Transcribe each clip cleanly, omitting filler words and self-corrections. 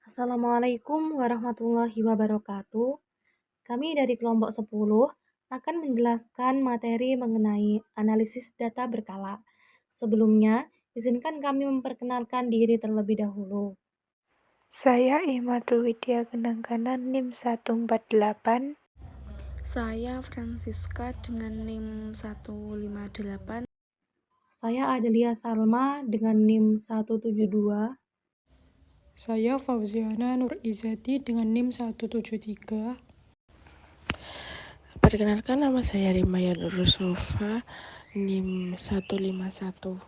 Assalamualaikum warahmatullahi wabarakatuh. Kami dari kelompok 10 akan menjelaskan materi mengenai analisis data berkala. Sebelumnya, izinkan kami memperkenalkan diri terlebih dahulu. Saya Ihmatul Widya Genangganan NIM 148. Saya Francisca dengan NIM 158. Saya Adelia Salma dengan NIM 172. Saya Fauziana Nur Izati dengan NIM 173. Perkenalkan, nama saya Rimaya Nursofa, NIM 151.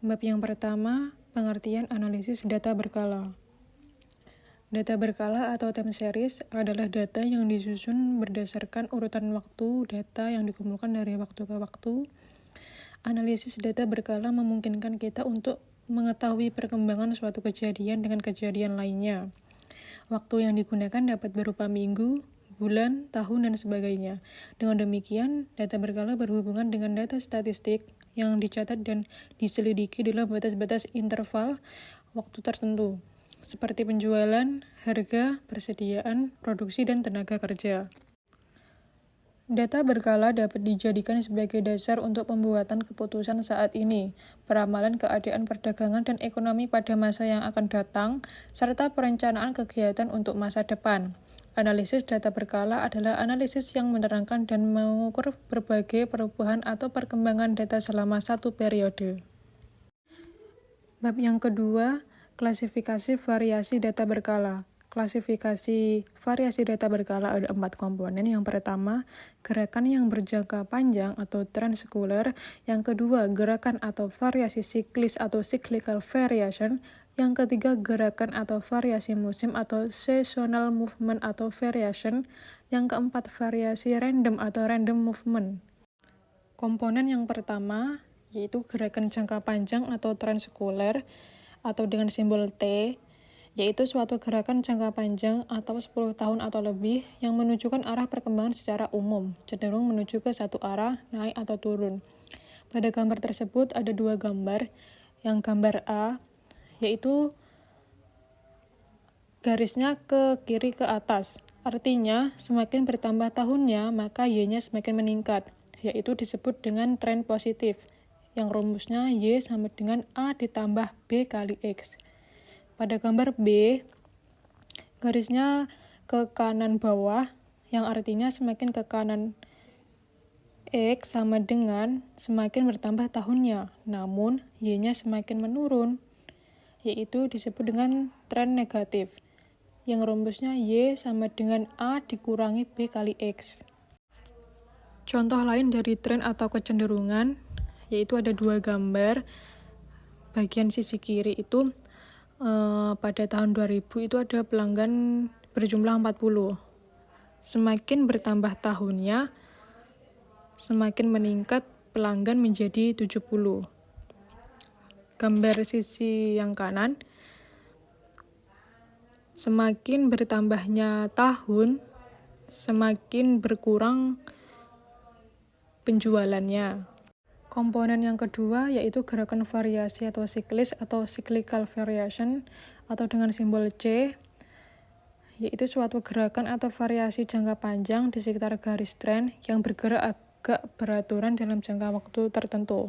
Bab yang pertama, pengertian analisis data berkala. Data berkala atau time series adalah data yang disusun berdasarkan urutan waktu data yang dikumpulkan dari waktu ke waktu. Analisis data berkala memungkinkan kita untuk mengetahui perkembangan suatu kejadian dengan kejadian lainnya. Waktu yang digunakan dapat berupa minggu, bulan, tahun, dan sebagainya. Dengan demikian, data berkala berhubungan dengan data statistik yang dicatat dan diselidiki dalam batas-batas interval waktu tertentu, seperti penjualan, harga, persediaan, produksi, dan tenaga kerja. Data berkala dapat dijadikan sebagai dasar untuk pembuatan keputusan saat ini, peramalan keadaan perdagangan dan ekonomi pada masa yang akan datang, serta perencanaan kegiatan untuk masa depan. Analisis data berkala adalah analisis yang menerangkan dan mengukur berbagai perubahan atau perkembangan data selama satu periode. Bab yang kedua, klasifikasi variasi data berkala. Klasifikasi variasi data berkala ada 4 komponen. Yang pertama, gerakan yang berjangka panjang atau trend sekuler. Yang kedua, gerakan atau variasi siklis atau cyclical variation. Yang ketiga, gerakan atau variasi musim atau seasonal movement atau variation. Yang keempat, variasi random atau random movement. Komponen yang pertama yaitu gerakan jangka panjang atau trend sekuler atau dengan simbol T, yaitu suatu gerakan jangka panjang atau 10 tahun atau lebih yang menunjukkan arah perkembangan secara umum, cenderung menuju ke satu arah, naik atau turun. Pada gambar tersebut ada 2 gambar. Yang gambar A, yaitu garisnya ke kiri ke atas. Artinya, semakin bertambah tahunnya, maka Y-nya semakin meningkat, yaitu disebut dengan tren positif, yang rumusnya Y sama dengan A ditambah B kali X. Pada gambar B, garisnya ke kanan bawah, yang artinya semakin ke kanan X sama dengan semakin bertambah tahunnya, namun Y-nya semakin menurun, yaitu disebut dengan tren negatif, yang rumusnya Y sama dengan A dikurangi B kali X. Contoh lain dari tren atau kecenderungan, yaitu ada 2 gambar. Bagian sisi kiri itu pada tahun 2000 itu ada pelanggan berjumlah 40. Semakin bertambah tahunnya, semakin meningkat pelanggan menjadi 70. Gambar sisi yang kanan, semakin bertambahnya tahun, semakin berkurang penjualannya. Komponen yang kedua yaitu gerakan variasi atau siklis atau cyclical variation atau dengan simbol C, yaitu suatu gerakan atau variasi jangka panjang di sekitar garis tren yang bergerak agak beraturan dalam jangka waktu tertentu,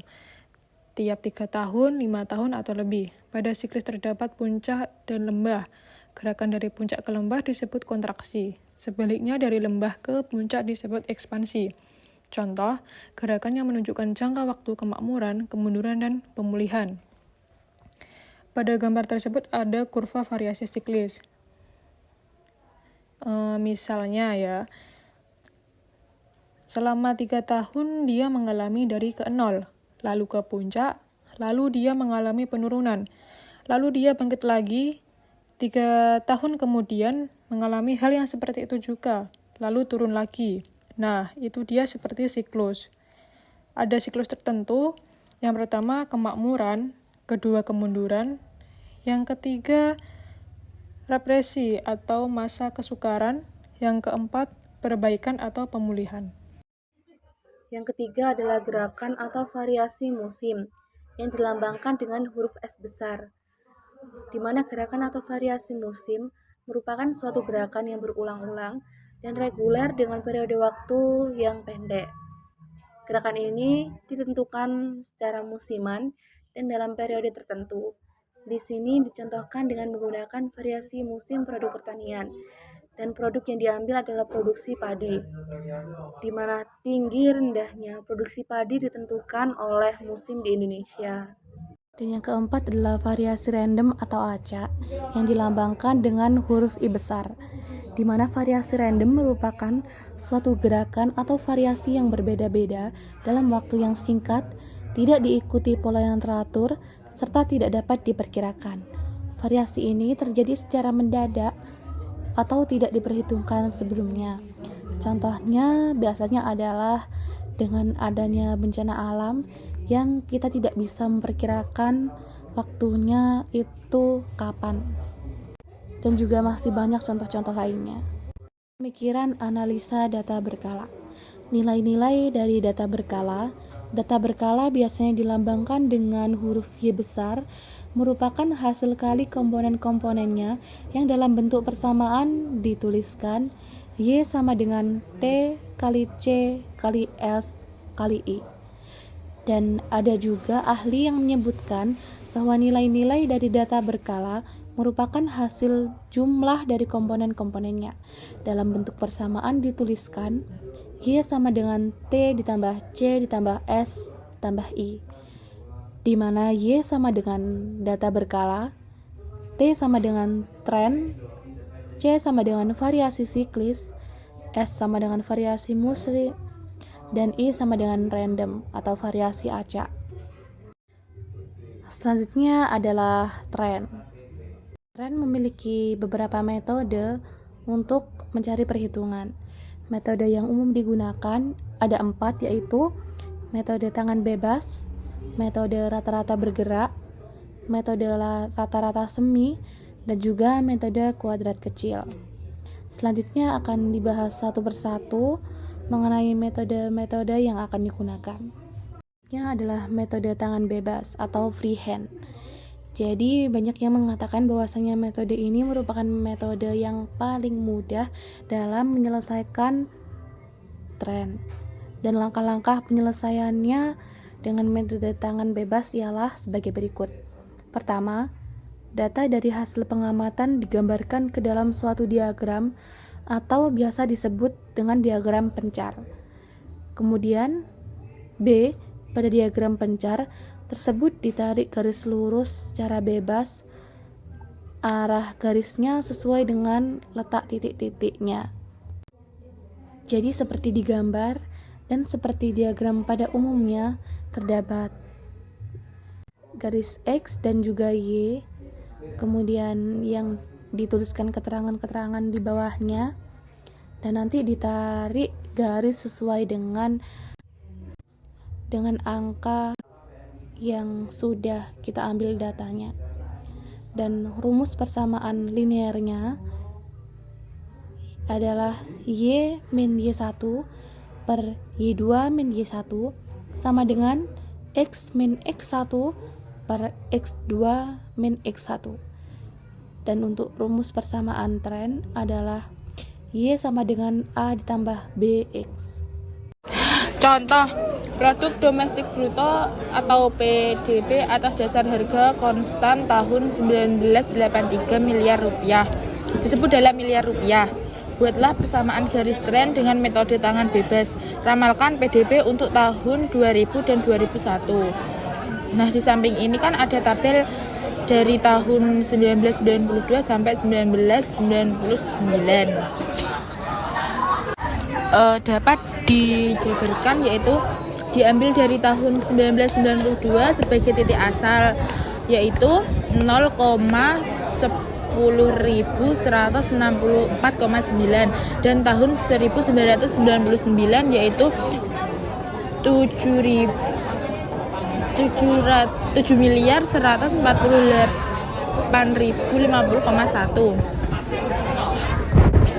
tiap 3 tahun, 5 tahun, atau lebih. Pada siklis terdapat puncak dan lembah. Gerakan dari puncak ke lembah disebut kontraksi. Sebaliknya dari lembah ke puncak disebut ekspansi. Contoh, gerakan yang menunjukkan jangka waktu kemakmuran, kemunduran, dan pemulihan. Pada gambar tersebut ada kurva variasi siklis. Misalnya ya, selama 3 tahun dia mengalami dari ke 0, lalu ke puncak, lalu dia mengalami penurunan, lalu dia bangkit lagi, 3 tahun kemudian mengalami hal yang seperti itu juga, lalu turun lagi. Nah, itu dia seperti siklus. Ada siklus tertentu, yang pertama kemakmuran, kedua kemunduran, yang ketiga represi atau masa kesukaran, yang keempat perbaikan atau pemulihan. Yang ketiga adalah gerakan atau variasi musim, yang dilambangkan dengan huruf S besar. di mana gerakan atau variasi musim merupakan suatu gerakan yang berulang-ulang dan reguler dengan periode waktu yang pendek. Gerakan ini ditentukan secara musiman dan dalam periode tertentu. Di sini dicontohkan dengan menggunakan variasi musim produk pertanian, dan produk yang diambil adalah produksi padi, di mana tinggi rendahnya produksi padi ditentukan oleh musim di Indonesia. Dan yang keempat adalah variasi random atau acak yang dilambangkan dengan huruf I besar, di mana variasi random merupakan suatu gerakan atau variasi yang berbeda-beda dalam waktu yang singkat, tidak diikuti pola yang teratur, serta tidak dapat diperkirakan. Variasi ini terjadi secara mendadak atau tidak diperhitungkan sebelumnya. Contohnya biasanya adalah dengan adanya bencana alam yang kita tidak bisa memperkirakan waktunya itu kapan. Dan juga masih banyak contoh-contoh lainnya. Pemikiran analisa data berkala. Nilai-nilai dari data berkala biasanya dilambangkan dengan huruf Y besar, merupakan hasil kali komponen-komponennya yang dalam bentuk persamaan dituliskan Y sama dengan T kali C kali S kali I. Dan ada juga ahli yang menyebutkan bahwa nilai-nilai dari data berkala merupakan hasil jumlah dari komponen-komponennya. Dalam bentuk persamaan dituliskan Y sama dengan T ditambah C ditambah S ditambah I, di mana Y sama dengan data berkala, T sama dengan tren, C sama dengan variasi siklis, S sama dengan variasi musim, dan I sama dengan random atau variasi acak. Selanjutnya adalah tren. Tren memiliki beberapa metode untuk mencari perhitungan. Metode yang umum digunakan ada 4, yaitu metode tangan bebas, metode rata-rata bergerak, metode rata-rata semi, dan juga metode kuadrat kecil. Selanjutnya akan dibahas satu persatu mengenai metode-metode yang akan digunakan. Selanjutnya adalah metode tangan bebas atau freehand. Jadi banyak yang mengatakan bahwasanya metode ini merupakan metode yang paling mudah dalam menyelesaikan tren. Dan langkah-langkah penyelesaiannya dengan metode tangan bebas ialah sebagai berikut. Pertama, data dari hasil pengamatan digambarkan ke dalam suatu diagram atau biasa disebut dengan diagram pencar. Kemudian B, pada diagram pencar tersebut ditarik garis lurus secara bebas, arah garisnya sesuai dengan letak titik-titiknya. Jadi seperti digambar dan seperti diagram pada umumnya terdapat garis X dan juga Y, kemudian yang dituliskan keterangan-keterangan di bawahnya, dan nanti ditarik garis sesuai dengan angka yang sudah kita ambil datanya. Dan rumus persamaan linearnya adalah Y min Y1 per Y2 min Y1 sama dengan X min X1 per X2 min X1. Dan untuk rumus persamaan tren adalah Y sama dengan A ditambah BX. Contoh, produk domestik bruto atau PDB atas dasar harga konstan tahun 1983 miliar rupiah. Disebut dalam miliar rupiah. Buatlah persamaan garis tren dengan metode tangan bebas. Ramalkan PDB untuk tahun 2000 dan 2001. Nah, di samping ini kan ada tabel dari tahun 1992 sampai 1999. Dapat dijabarkan, yaitu diambil dari tahun 1992 sebagai titik asal, yaitu 0,10.164,9, dan tahun 1999 yaitu 7.148.050,1.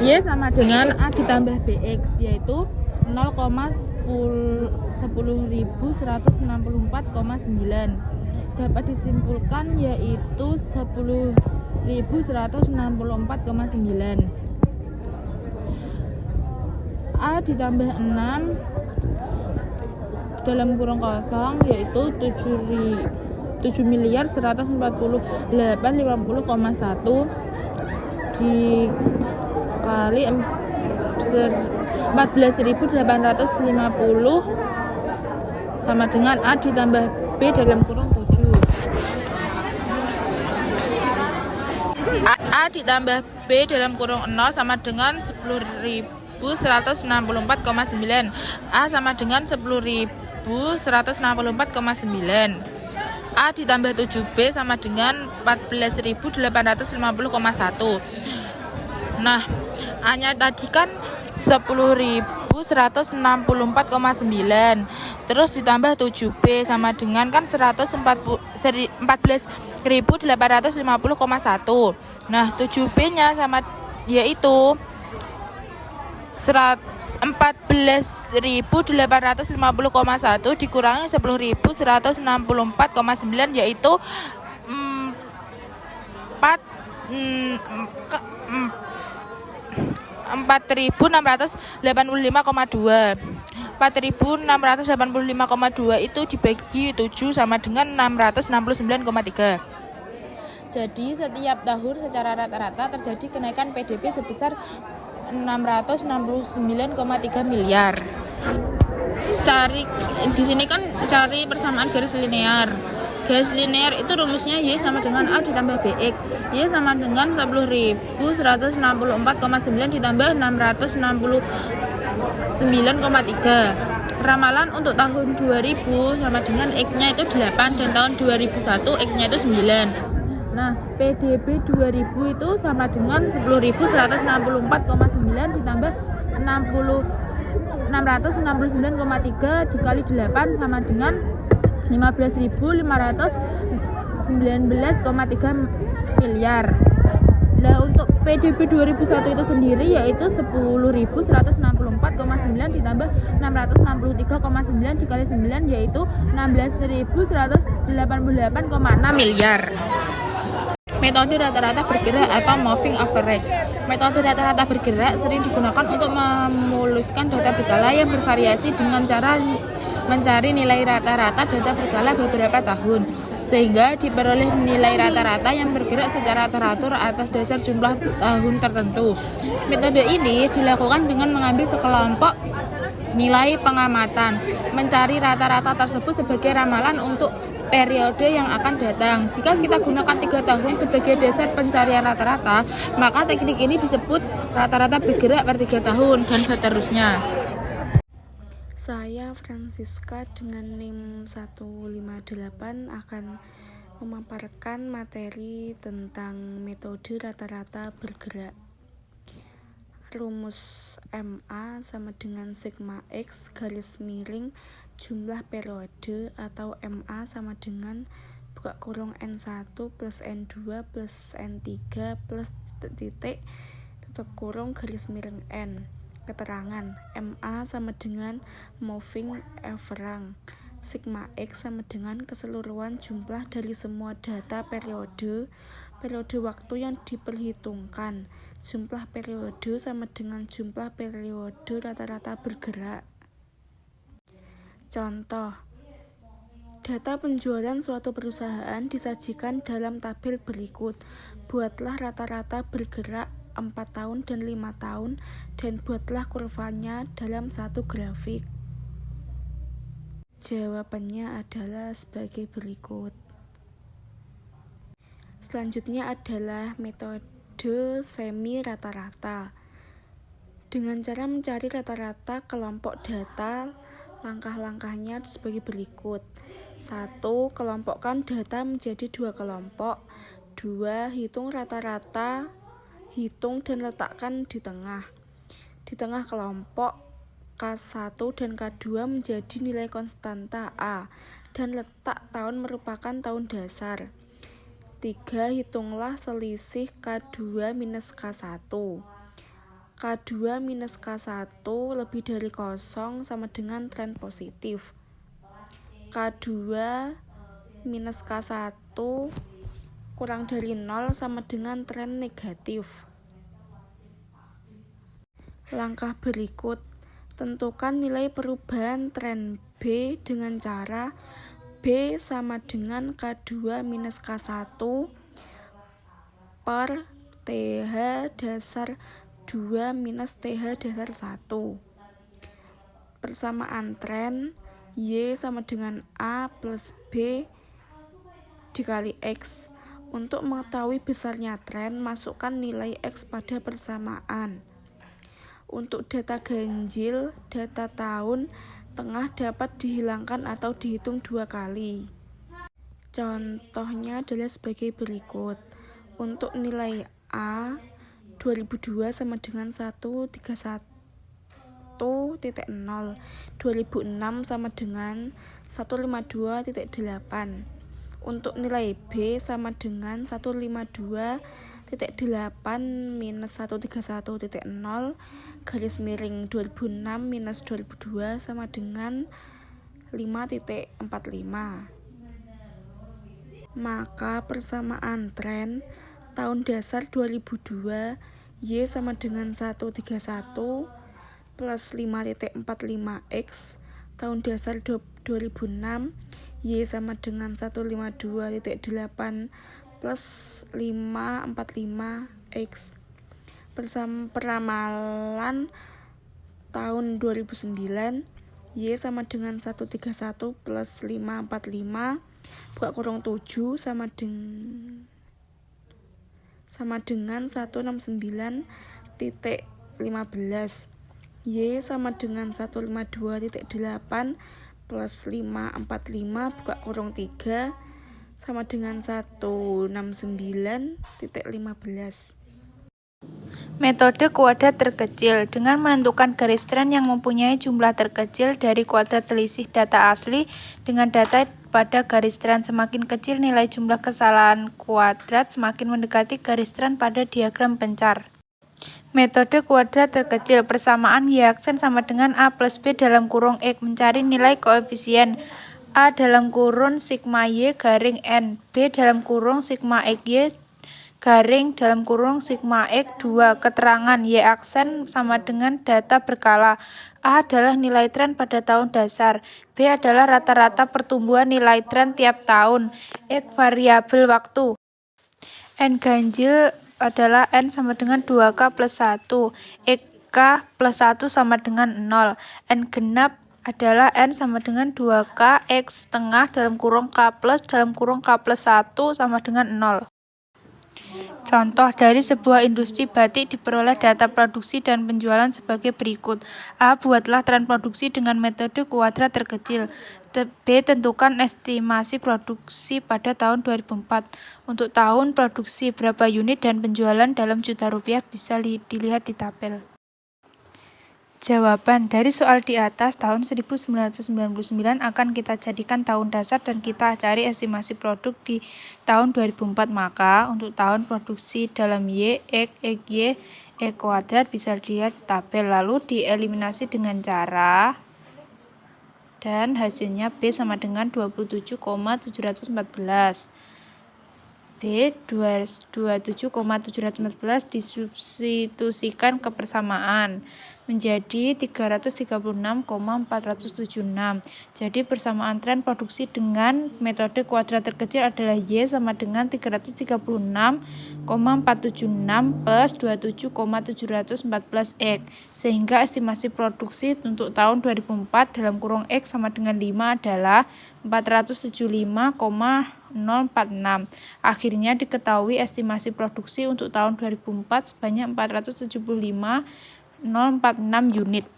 Y sama dengan A ditambah BX, yaitu 0,10.164,9. dapat disimpulkan yaitu 10.164,9. A ditambah 6 dalam kurung kosong yaitu 7.148.50,1 dikali 14.850 sama dengan A ditambah B dalam kurung 7. A ditambah B dalam kurung 0 sama dengan 10.164,9. A sama dengan 10.164,9. A ditambah 7B sama dengan 14.850,1. Nah, A-nya tadi kan 10.164,9. Terus ditambah 7B sama dengan kan 14.850,1. Nah, 7B-nya sama yaitu 14.850,1 dikurangi 10.164,9 yaitu 4.685,2. 4.685,2 itu dibagi 7 sama dengan 669,3. Jadi setiap tahun secara rata-rata terjadi kenaikan PDB sebesar 669,3 miliar. Di sini kan cari persamaan garis linear. Garis linear itu rumusnya Y sama dengan A ditambah BX. Y sama dengan 10.164,9 ditambah 669,3. Ramalan untuk tahun 2000 sama dengan X-nya itu 8 dan tahun 2001 X-nya itu 9. Nah, PDB 2000 itu sama dengan 10.164,9 ditambah 669,3 dikali 8 sama dengan 15.519,3 miliar. Nah, untuk PDB 2001 itu sendiri yaitu 10.164,9 ditambah 663,9 dikali 9 yaitu 16.188,6 miliar. Metode rata-rata bergerak atau moving average. Metode rata-rata bergerak sering digunakan untuk memuluskan data berkala yang bervariasi dengan cara mencari nilai rata-rata data berkala beberapa tahun, sehingga diperoleh nilai rata-rata yang bergerak secara teratur atas dasar jumlah tahun tertentu. Metode ini dilakukan dengan mengambil sekelompok nilai pengamatan, mencari rata-rata tersebut sebagai ramalan untuk periode yang akan datang. Jika kita gunakan 3 tahun sebagai dasar pencarian rata-rata, maka teknik ini disebut rata-rata bergerak per 3 tahun dan seterusnya. Saya Francisca dengan NIM 158 akan memaparkan materi tentang metode rata-rata bergerak. Rumus MA sama dengan sigma X garis miring jumlah periode atau MA sama dengan buka kurung N1 plus N2 plus N3 plus titik tutup kurung garis miring N. Keterangan MA sama dengan moving average. Sigma X sama dengan keseluruhan jumlah dari semua data periode waktu yang diperhitungkan. Jumlah periode sama dengan jumlah periode rata-rata bergerak. Contoh, data penjualan suatu perusahaan disajikan dalam tabel berikut. Buatlah rata-rata bergerak 4 tahun dan 5 tahun dan buatlah kurvanya dalam satu grafik. Jawabannya adalah sebagai berikut. Selanjutnya adalah metode semi rata-rata. Dengan cara mencari rata-rata kelompok data, langkah-langkahnya sebagai berikut. 1. Kelompokkan data menjadi 2 kelompok. 2. Hitung rata-rata, hitung dan letakkan di tengah. Di tengah kelompok K1 dan K2 menjadi nilai konstanta A dan letak tahun merupakan tahun dasar. 3. Hitunglah selisih K2 minus K1. K2 minus K1 lebih dari 0 sama dengan tren positif. K2 minus K1 kurang dari 0 sama dengan tren negatif. Langkah berikut, tentukan nilai perubahan tren B dengan cara B sama dengan K2 minus K1 per TH dasar 2 minus TH dasar 1. Persamaan tren Y sama dengan A plus B dikali X. Untuk mengetahui besarnya tren, masukkan nilai X pada persamaan. Untuk data ganjil, data tahun tengah dapat dihilangkan atau dihitung 2 kali. Contohnya adalah sebagai berikut. Untuk nilai A 2002 sama dengan 131.0, 2006 sama dengan 152.8. Untuk nilai B sama dengan 152.8 minus 131.0 garis miring 2006 minus 2002 sama dengan 5.45. Maka persamaan tren tahun dasar 2002 Y sama dengan 131 plus 5.45X, tahun dasar 2006 Y sama dengan 152.8 plus 545X. Peramalan tahun 2009 Y sama dengan 131 plus 545 buka kurung 7 sama dengan 169.15. Y sama dengan 152.8 plus 545 buka kurung 3 sama dengan 169.15. Metode kuadrat terkecil dengan menentukan garis tren yang mempunyai jumlah terkecil dari kuadrat selisih data asli dengan data pada garis tren. Semakin kecil nilai jumlah kesalahan kuadrat, semakin mendekati garis tren pada diagram pencar. Metode kuadrat terkecil, persamaan Y aksen sama dengan A plus B dalam kurung X. Mencari nilai koefisien A dalam kurung sigma Y garing N, B dalam kurung sigma X Y garing dalam kurung sigma X 2. Keterangan Y aksen sama dengan data berkala. A adalah nilai tren pada tahun dasar. B adalah rata-rata pertumbuhan nilai tren tiap tahun. X variabel waktu. N ganjil adalah N sama dengan 2K plus 1. X plus 1 sama dengan 0. N genap adalah N sama dengan 2K X setengah dalam kurung K plus dalam kurung K plus 1 sama dengan 0. Contoh, dari sebuah industri batik diperoleh data produksi dan penjualan sebagai berikut. A. Buatlah tren produksi dengan metode kuadrat terkecil. B. Tentukan estimasi produksi pada tahun 2004. Untuk tahun produksi berapa unit dan penjualan dalam juta rupiah bisa dilihat di tabel. Jawaban dari soal di atas tahun 1999 akan kita jadikan tahun dasar dan kita cari estimasi produk di tahun 2004. Maka untuk tahun produksi dalam Y, X, Y, X kuadrat bisa dilihat di tabel, lalu dieliminasi dengan cara dan hasilnya B sama dengan 27,714. B 27,714 disubstitusikan ke persamaan menjadi 336,476. Jadi persamaan tren produksi dengan metode kuadrat terkecil adalah Y sama dengan 336,476 plus 27,714X. Sehingga estimasi produksi untuk tahun 2004 dalam kurung X sama dengan 5 adalah 475,046. Akhirnya diketahui estimasi produksi untuk tahun 2004 sebanyak 475,046 unit.